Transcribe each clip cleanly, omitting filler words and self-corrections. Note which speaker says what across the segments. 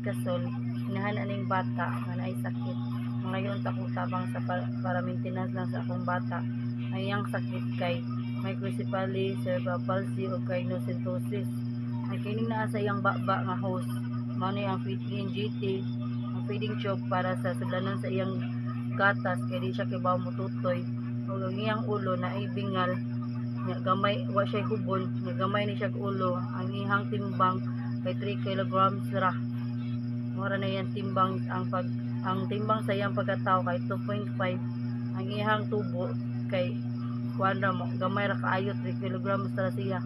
Speaker 1: Gasol inahan aning bata nga naay sakit. Ngayon ta kung tabang sa para maintenance lang sa akong bata. Ang iyang sakit kay microcephaly, cerebral palsy o gynocentosis. Ang kining naa sa iyang baba nga host mao ni ang feeding GT, ang feeding tube para sa sudlanon sa iyang gatas kay di siya kibaw mututoy. Ug ang iyang ulo na ibingal nga gamay wa siya hubon nga gamay ni siya ulo. Ang iyang timbang kay 3 kilograms ra. Mura na yan timbang ang timbang sa iyang pagkatao kay 2.5. Ang iyang tubo kay kuan ra mo gamay ra kaayo 3 kilograms ra siya.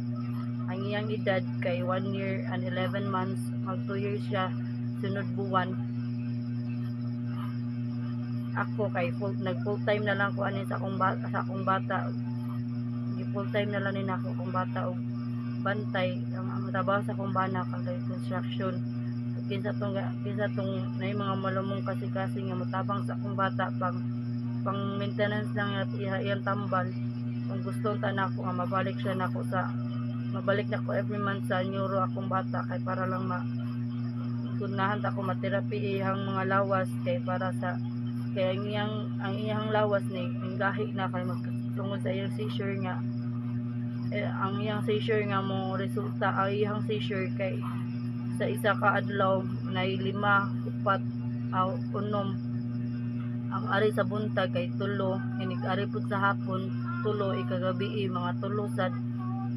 Speaker 1: Ang iyang edad kay 1 year and 11 months, mag 2 years siya sunod buwan. Ako kay nag full time na lang ko ani sa akong bata. Full time na lang ni nako akong bata og bantay ang trabaho sa akong bana kay construction. Kinsa tong nay mga malumong kasi nga motabang sa akong bata pang maintenance lang at iyang tambal. Kung gusto ta nako nga mabalik nako every month sa neuro akong bata kay para lang kunahan ta ko materapi iyang mga lawas kay para sa kay ang iyang lawas ni gahi na kay magtungod sa iyang seizure nga ang iyang seizure nga mo resulta ang iyang seizure kay sa isa ka adlaw na 5, 4, 6 ang ari sa buntag kay 3 inig ari pud sa hapon 3 ikagabi mga 3 sad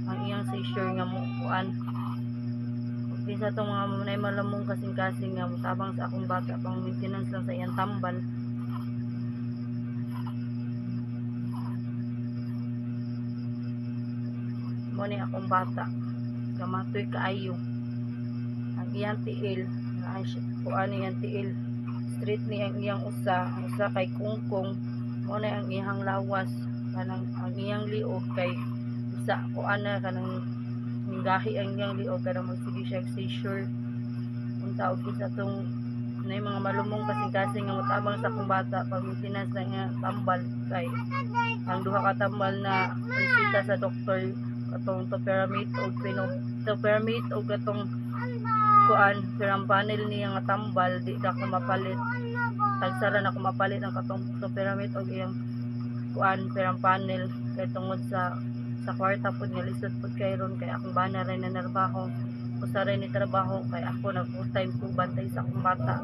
Speaker 1: ang iyang seizure nga mo kuan. Kinsa tong mga malamong kasing-kasing nga motabang sa akong bata pang maintenance lang sa iyang tambal. Mo ni akong bata kamatoy kaayo. Ang iyang tiil kuan iyang tiil straight ni ang iyang usa kay kungkong. Mo na ang iyang lawas kanang ang iyang liog kay isa kuan na kanang gahi ang iyang liog kanang magsige siya seizure. Unta og isa tong nay mga malumong kasing-kasing nga motabang sa akong bata pag maintenance na nga tambal kay ang duha ka tambal na resita sa doktor katong topiramate o katong kuan perampanel niya nga tambal di na ko mapalit tagsara na ko mapalit ang katong topiramate o iyang kuan perampanel kay tungod sa kwarta pud nga lisod pud kay ron kay akong bana ray na narbaho usa ray ni trabaho kay ako nag full time ko bantay sa akong bata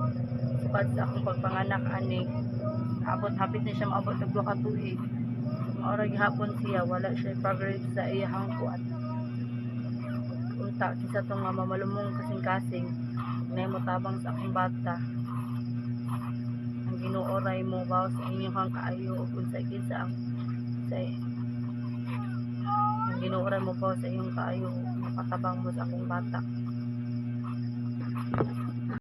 Speaker 1: sukad sa akong pagpanganak ani hapit na siya maabot og 2 ka tuig. Maura gihapon siya wala siya progress sa iyang kuan. Unta kisa tong nga mamalumong kasing-kasing na motabang sa akong bata. Ang Ginoo ray mo bawo sa inyong kaayo ug unsa ang Ginoo ray mo bawo sa inyong kaayo mapatabang mo sa akong bata.